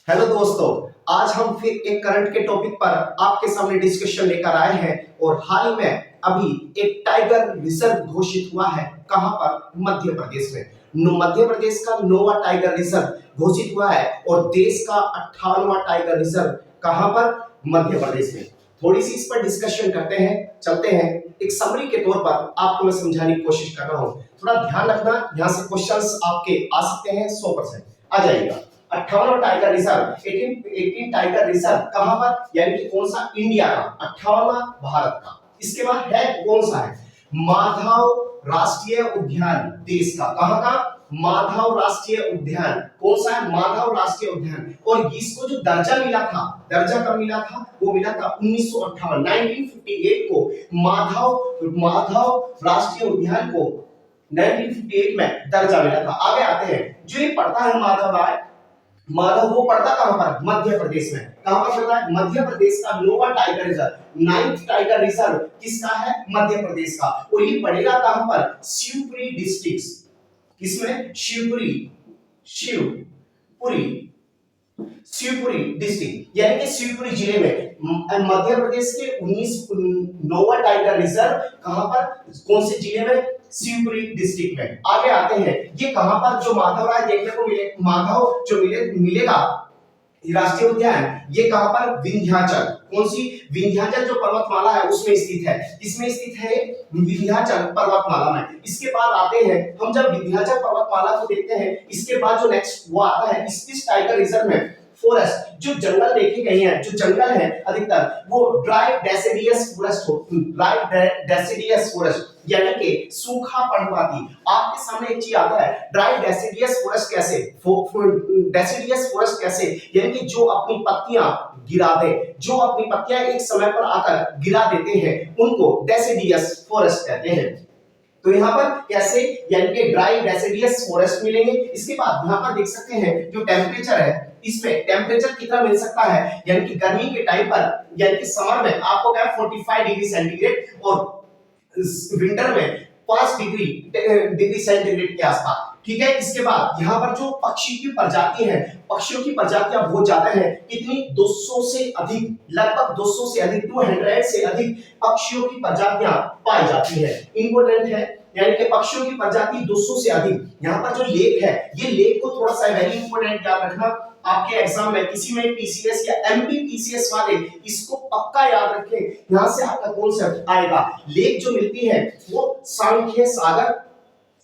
Hello दोस्तों, आज हम फिर एक करंट के टॉपिक पर आपके सामने डिस्कशन लेकर आए हैं और हाल ही में अभी एक टाइगर रिजर्व घोषित हुआ है। कहां पर? मध्य प्रदेश में। मध्य प्रदेश का 9वां टाइगर रिजर्व घोषित हुआ है और देश का 58वां टाइगर रिजर्व कहां पर? मध्य प्रदेश में। थोड़ी सी इस पर डिस्कशन करते हैं, चलते हैं। एक समरी के तौर पर आपको मैं समझाने की कोशिश कर रहा हूं। थोड़ा ध्यान रखना, यहाँ से क्वेश्चंस आपके आ सकते हैं, 100% आ जाएगा। 58वां टाइगर रिजर्व 18 टाइगर रिजर्व कहां पर? यानी कि कौन सा? इंडिया का। 58वां भारत का। इसके बाद है कौन सा है? माधव राष्ट्रीय उद्यान देश का। कहां का? माधव राष्ट्रीय उद्यान। कौन सा है? माधव राष्ट्रीय उद्यान। और इसको जो दर्जा मिला था, दर्जा कब मिला था? वो मिला था 1958 को। माधव राष्ट्रीय उद्यान को 1958 में दर्जा मिला था। आगे आते हैं, जो ये पढ़ता है माधव वो पड़ता कहां पर? मध्य प्रदेश में। कहां पर पड़ता है? मध्य प्रदेश का 9वां tiger reserve, 9th tiger reserve किसका है? मध्य प्रदेश का। और ये पड़ेगा कहां पर? शिवपुरी डिस्ट्रिक्ट। किसमें? शिवपुरी शिवपुरी डिस्ट्रिक्ट यानी कि शिवपुरी जिले में। मध्य प्रदेश के 9वां टाइगर रिजर्व कहां पर? कौन से जिले में? शिवपुरी डिस्ट्रिक्ट में। आगे आते हैं, ये कहां पर जो माधव राय देखने को माधव जो मिलेगा राष्ट्रीय उद्यान, ये कहां पर? विंध्याचल। कौन सी? विंध्याचल जो पर्वतमाला है उसमें स्थित है। किसमें स्थित है? विंध्याचल पर्वतमाला में। इसके बाद आते हैं, हम जब विंध्याचल पर्वतमाला को देखते हैं, इसके बाद जो नेक्स्ट वो आता है इस टाइगर रिजर्व में फॉरेस्ट, जो जंगल देखे गए हैं, जो जंगल है अधिकतर वो ड्राई डेसिडियस फॉरेस्ट यानी कि सूखा पर्णपाती। आपके सामने एक चीज आता है, ड्राई डेसिडियस फॉरेस्ट कैसे? डेसिडियस फॉरेस्ट कैसे? यानी कि जो अपनी पत्तियां गिरा दे, जो अपनी पत्तियां एक समय पर आकर गिरा देते हैं, उनको डेसिडियस फॉरेस्ट कहते हैं। तो यहाँ पर कैसे? यानी कि ड्राई डेसिडियस फॉरेस्ट मिलेंगे। इसके बाद यहाँ पर देख सकते हैं जो टेम्परेचर है, इसमें टेम्परेचर कितना मिल सकता है? यानी कि गर्मी के टाइम पर, यानी कि समर में आपको क्या है 45 डिग्री सेंटीग्रेड और विंटर में 5 डिग्री सेंटीग्रेड के आसपास। ठीक है। इसके बाद यहाँ पर जो पक्षी की प्रजाति है, पक्षियों की प्रजातियां बहुत ज्यादा है। कितनी? 200 से अधिक, लगभग 200 से अधिक, 200 से अधिक पक्षियों की प्रजातियां पाई जाती है। इंपोर्टेंट है, यानी कि पक्षियों की प्रजाति 200 से अधिक। यहाँ पर जो लेक है, ये लेक को थोड़ा सा वेरी इंपोर्टेंट याद रखना। आपके एग्जाम में किसी में पीसीएस या एमपी पीसीएस वाले इसको पक्का याद रखें। यहां से आपका कॉन्सेप्ट आएगा। लेक जो मिलती है वो सांख्य सागर,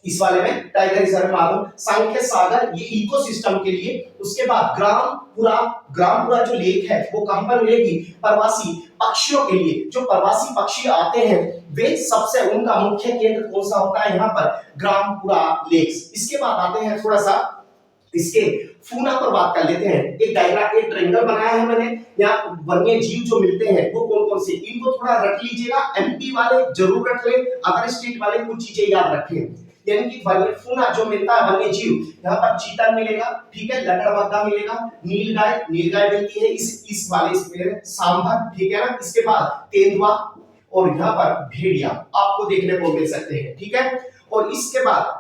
इस वाले में टाइगर रिजर्व मालूम, सांख्य सागर ये इकोसिस्टम के लिए। उसके बाद ग्रामपुरा जो लेक है वो कहां पर मिलेगी? प्रवासी पक्षियों के लिए। जो प्रवासी पक्षी आते हैं वे सबसे, उनका मुख्य केंद्र कौन सा होता है? यहाँ पर ग्रामपुरा लेक्स। इसके बाद आते हैं थोड़ा सा इसके फूना पर बात कर लेते हैं। एक डायग्राम, एक ट्रायंगल बनाया है मैंने। यहाँ वन्य जीव जो मिलते हैं वो कौन कौन से, इनको थोड़ा रट लीजिएगा। एमपी वाले जरूर रख लें, अदर स्टेट वाले कुछ चीजें याद रखें। यानी कि फूना जो मिलता है वन्य जीव, यहाँ पर चीता मिलेगा, ठीक है, लकड़बग्गा मिलेगा, नीलगाय मिलती है इस वाले इसमें, सांभर, ठीक है ना। इसके बाद तेंदुआ और यहाँ पर भेड़िया आपको देखने को मिल सकते हैं, ठीक है। और इसके बाद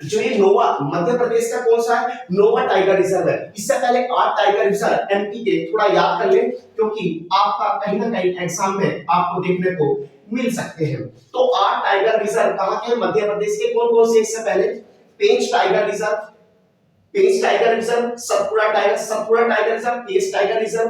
जो ये नोवा, मध्य प्रदेश का कौन सा है? नोवा टाइगर रिजर्व है। इससे पहले 8 टाइगर रिजर्व एमपी के, थोड़ा याद कर लें क्योंकि आपका कहीं ना कहीं एग्जाम में आपको देखने को मिल सकते हैं। तो 8 टाइगर रिजर्व कहां के? मध्य प्रदेश के। कौन कौन से? इससे पहले Pench tiger reserve, Satpura tiger reserve, Pench tiger reserve,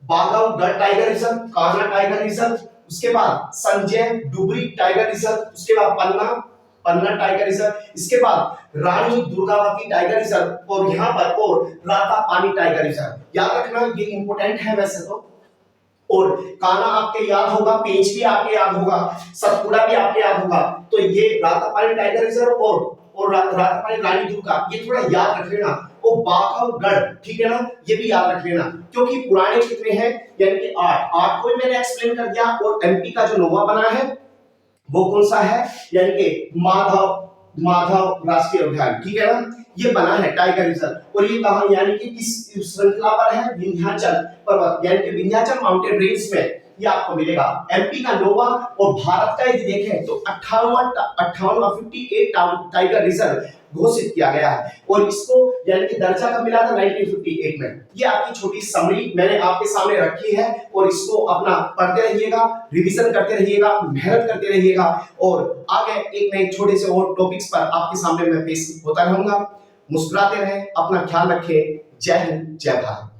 Baghagarh tiger reserve, Kanha tiger reserve, उसके बाद संजय डुबरी टाइगर रिजर्व, उसके बाद पन्ना टाइगर रिजर्व, इसके बाद रानी दुर्गावती टाइगर रिजर्व और यहाँ पर और रातापानी टाइगर रिजर्व। याद रखना, ये इंपोर्टेंट है वैसे तो। और कान्हा आपके याद होगा, पेंच भी आपके याद होगा, सतपुड़ा भी आपके याद होगा। तो ये रातापानी टाइगर रिजर्व और रातापानी रानी दुर्गा, ये थोड़ा याद रख लेना। और बाघागढ़, ठीक है ना, ये भी याद रख लेना क्योंकि पुराने कितने हैं? यानी कि 8 को मैंने एक्सप्लेन कर दिया। और एमपी का जो नोवा बना है वो कौन सा है? यानी कि माधव राष्ट्रीय उद्यान, ठीक है ना, ये बना है टाइगर रिजर्व। और ये कहां, यानी कि किस श्रृंखला पर है? विंध्याचल पर्वत, यानी कि विंध्याचल माउंटेन रेंज में ये आपको मिलेगा। एमपी का नोवा और भारत का यदि देखें तो 58वां 58 टाइगर रिजर्व घोषित किया गया है और इसको यानी कि दर्जा कब मिला था 1958 में। ये आपकी छोटी समरी मैंने आपके सामने रखी है और इसको अपना पढ़ते रहिएगा, रिवीजन करते रहिएगा, मेहनत करते रहिएगा और आगे एक नए छोटे से और टॉपिक्स पर आपके सामने मैं पेश होता रहूंगा। मुस्कुराते रहें, अपना ख्याल रखें। जय हिंद, जय भारत।